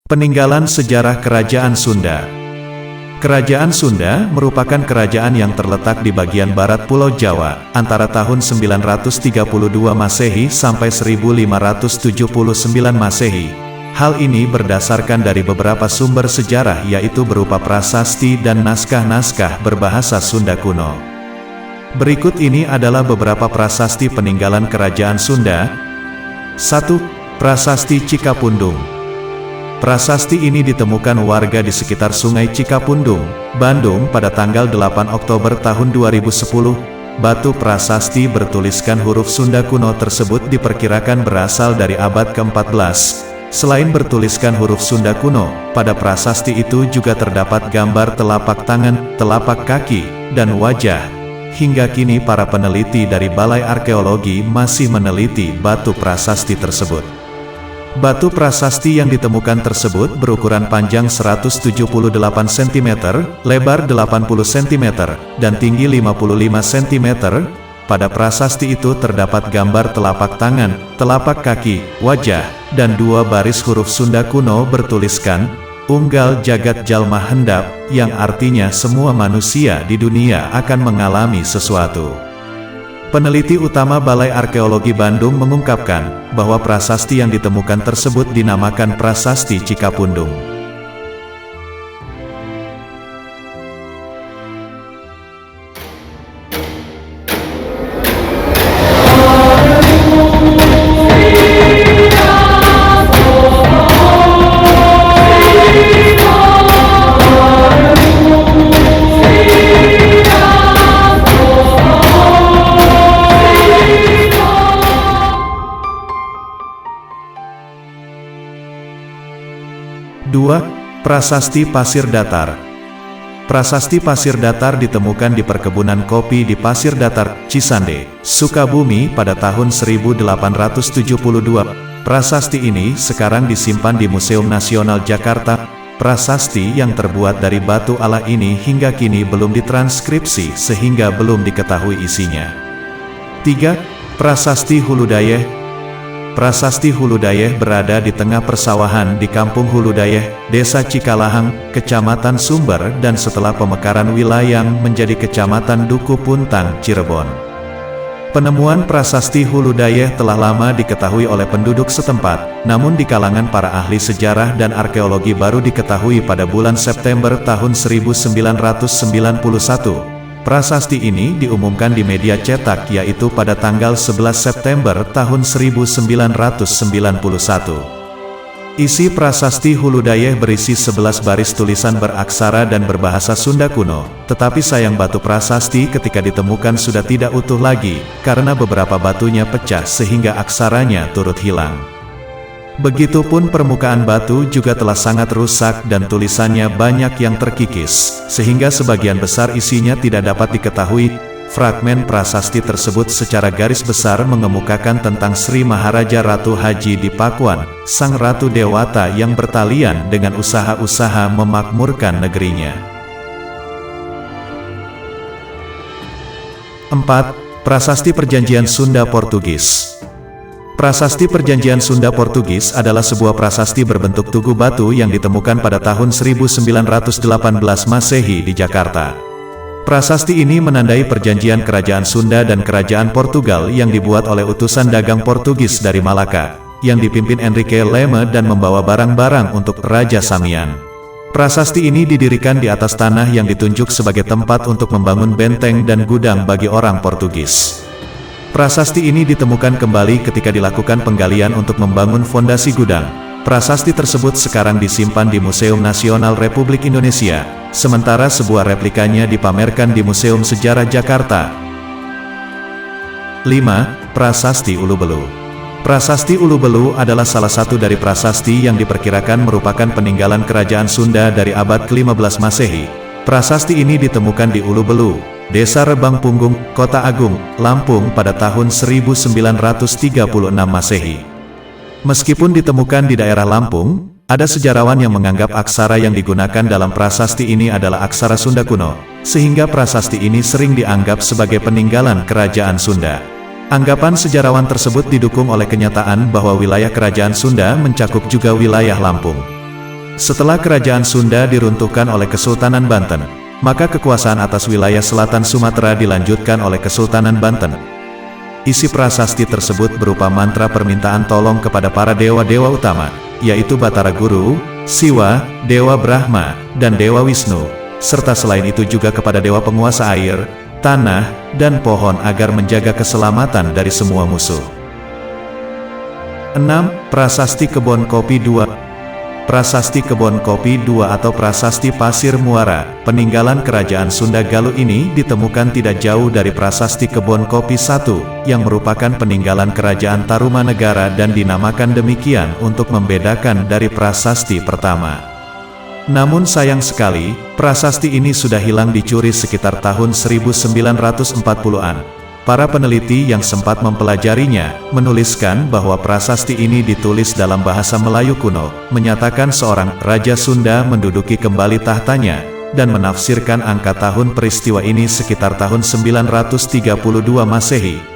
Peninggalan sejarah Kerajaan Sunda. Kerajaan Sunda merupakan kerajaan yang terletak di bagian barat Pulau Jawa, antara tahun 932 Masehi sampai 1579 Masehi. Hal ini berdasarkan dari beberapa sumber sejarah, yaitu berupa prasasti dan naskah-naskah berbahasa Sunda kuno. Berikut ini adalah beberapa prasasti peninggalan Kerajaan Sunda. 1. Prasasti Cikapundung. Prasasti ini ditemukan warga di sekitar Sungai Cikapundung, Bandung pada tanggal 8 Oktober tahun 2010. Batu prasasti bertuliskan huruf Sunda kuno tersebut diperkirakan berasal dari abad ke-14. Selain bertuliskan huruf Sunda kuno, pada prasasti itu juga terdapat gambar telapak tangan, telapak kaki, dan wajah. Hingga kini para peneliti dari Balai Arkeologi masih meneliti batu prasasti tersebut. Batu prasasti yang ditemukan tersebut berukuran panjang 178 cm, lebar 80 cm, dan tinggi 55 cm. Pada prasasti itu terdapat gambar telapak tangan, telapak kaki, wajah, dan dua baris huruf Sunda kuno bertuliskan, Unggal Jagat Jalma Hendap, yang artinya semua manusia di dunia akan mengalami sesuatu. Peneliti utama Balai Arkeologi Bandung mengungkapkan bahwa prasasti yang ditemukan tersebut dinamakan Prasasti Cikapundung. Prasasti Pasir Datar. Prasasti Pasir Datar ditemukan di perkebunan kopi di Pasir Datar, Cisande, Sukabumi pada tahun 1872. Prasasti ini sekarang disimpan di Museum Nasional Jakarta. Prasasti yang terbuat dari batu ala ini hingga kini belum ditranskripsi sehingga belum diketahui isinya. 3. Prasasti Huludayeh. Prasasti Huludayeh berada di tengah persawahan di Kampung Huludayeh, Desa Cikalahang, Kecamatan Sumber, dan setelah pemekaran Wilayang menjadi Kecamatan Duku Puntang, Cirebon. Penemuan prasasti Huludayeh telah lama diketahui oleh penduduk setempat, namun di kalangan para ahli sejarah dan arkeologi baru diketahui pada bulan September tahun 1991. Prasasti ini diumumkan di media cetak, yaitu pada tanggal 11 September tahun 1991. Isi prasasti Huludayeh berisi 11 baris tulisan beraksara dan berbahasa Sunda kuno, tetapi sayang batu prasasti ketika ditemukan sudah tidak utuh lagi, karena beberapa batunya pecah sehingga aksaranya turut hilang. Begitupun permukaan batu juga telah sangat rusak dan tulisannya banyak yang terkikis, sehingga sebagian besar isinya tidak dapat diketahui. Fragmen prasasti tersebut secara garis besar mengemukakan tentang Sri Maharaja Ratu Haji Dipakuan, sang Ratu Dewata yang bertalian dengan usaha-usaha memakmurkan negerinya. 4. Prasasti Perjanjian Sunda Portugis. Prasasti Perjanjian Sunda Portugis adalah sebuah prasasti berbentuk tugu batu yang ditemukan pada tahun 1918 Masehi di Jakarta. Prasasti ini menandai perjanjian Kerajaan Sunda dan Kerajaan Portugal yang dibuat oleh utusan dagang Portugis dari Malaka, yang dipimpin Enrique Leme dan membawa barang-barang untuk Raja Samian. Prasasti ini didirikan di atas tanah yang ditunjuk sebagai tempat untuk membangun benteng dan gudang bagi orang Portugis. Prasasti ini ditemukan kembali ketika dilakukan penggalian untuk membangun fondasi gudang. Prasasti tersebut sekarang disimpan di Museum Nasional Republik Indonesia, sementara sebuah replikanya dipamerkan di Museum Sejarah Jakarta. 5. Prasasti Ulubelu. Prasasti Ulubelu adalah salah satu dari prasasti yang diperkirakan merupakan peninggalan Kerajaan Sunda dari abad ke-15 Masehi. Prasasti ini ditemukan di Ulubelu, Desa Rebang Punggung, Kota Agung, Lampung pada tahun 1936 Masehi. Meskipun ditemukan di daerah Lampung, ada sejarawan yang menganggap aksara yang digunakan dalam prasasti ini adalah aksara Sunda kuno, sehingga prasasti ini sering dianggap sebagai peninggalan Kerajaan Sunda. Anggapan sejarawan tersebut didukung oleh kenyataan bahwa wilayah Kerajaan Sunda mencakup juga wilayah Lampung. Setelah kerajaan Sunda diruntuhkan oleh Kesultanan Banten, maka kekuasaan atas wilayah selatan Sumatera dilanjutkan oleh Kesultanan Banten. Isi prasasti tersebut berupa mantra permintaan tolong kepada para dewa-dewa utama, yaitu Batara Guru, Siwa, Dewa Brahma, dan Dewa Wisnu, serta selain itu juga kepada dewa penguasa air, tanah, dan pohon agar menjaga keselamatan dari semua musuh. 6. Prasasti Kebon Kopi II. Prasasti Kebon Kopi II atau Prasasti Pasir Muara, peninggalan Kerajaan Sunda Galuh ini ditemukan tidak jauh dari Prasasti Kebon Kopi I, yang merupakan peninggalan Kerajaan Tarumanegara dan dinamakan demikian untuk membedakan dari prasasti pertama. Namun sayang sekali, prasasti ini sudah hilang dicuri sekitar tahun 1940-an. Para peneliti yang sempat mempelajarinya, menuliskan bahwa prasasti ini ditulis dalam bahasa Melayu kuno, menyatakan seorang Raja Sunda menduduki kembali tahtanya, dan menafsirkan angka tahun peristiwa ini sekitar tahun 932 Masehi.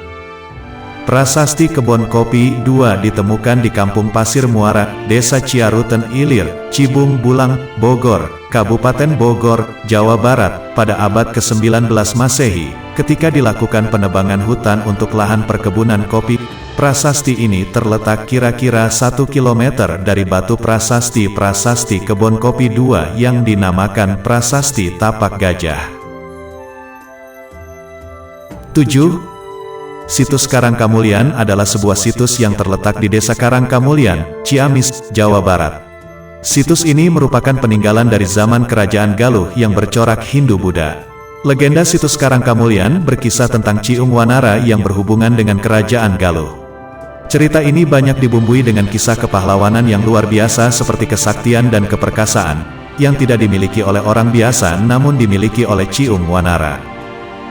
Prasasti Kebon Kopi II ditemukan di Kampung Pasir Muara, Desa Ciaruten Ilir, Cibung Bulang, Bogor, Kabupaten Bogor, Jawa Barat, pada abad ke-19 Masehi, ketika dilakukan penebangan hutan untuk lahan perkebunan kopi. Prasasti ini terletak kira-kira 1 km dari batu prasasti Kebon Kopi II yang dinamakan Prasasti Tapak Gajah. 7. Situs Karangkamulyan adalah sebuah situs yang terletak di Desa Karangkamulyan, Ciamis, Jawa Barat. Situs ini merupakan peninggalan dari zaman Kerajaan Galuh yang bercorak Hindu-Buddha. Legenda situs Karangkamulyan berkisah tentang Ciung Wanara yang berhubungan dengan Kerajaan Galuh. Cerita ini banyak dibumbui dengan kisah kepahlawanan yang luar biasa seperti kesaktian dan keperkasaan, yang tidak dimiliki oleh orang biasa namun dimiliki oleh Ciung Wanara.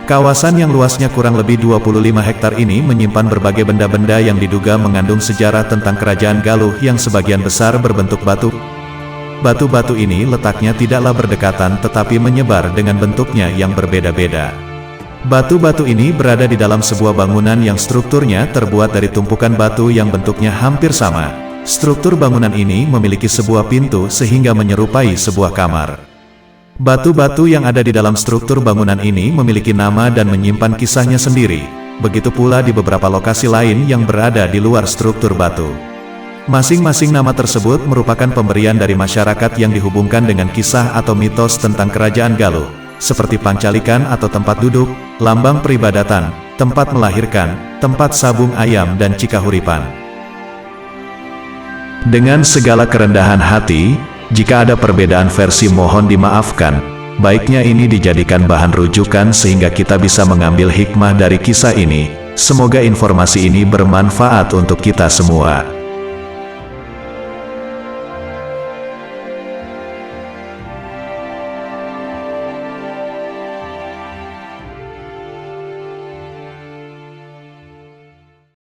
Kawasan yang luasnya kurang lebih 25 hektar ini menyimpan berbagai benda-benda yang diduga mengandung sejarah tentang Kerajaan Galuh yang sebagian besar berbentuk batu. Batu-batu ini letaknya tidaklah berdekatan tetapi menyebar dengan bentuknya yang berbeda-beda. Batu-batu ini berada di dalam sebuah bangunan yang strukturnya terbuat dari tumpukan batu yang bentuknya hampir sama. Struktur bangunan ini memiliki sebuah pintu sehingga menyerupai sebuah kamar. Batu-batu yang ada di dalam struktur bangunan ini memiliki nama dan menyimpan kisahnya sendiri. Begitu pula di beberapa lokasi lain yang berada di luar struktur batu. Masing-masing nama tersebut merupakan pemberian dari masyarakat yang dihubungkan dengan kisah atau mitos tentang Kerajaan Galuh, seperti pancalikan atau tempat duduk, lambang peribadatan, tempat melahirkan, tempat sabung ayam dan cikahuripan. Dengan segala kerendahan hati, jika ada perbedaan versi mohon dimaafkan, baiknya ini dijadikan bahan rujukan sehingga kita bisa mengambil hikmah dari kisah ini. Semoga informasi ini bermanfaat untuk kita semua.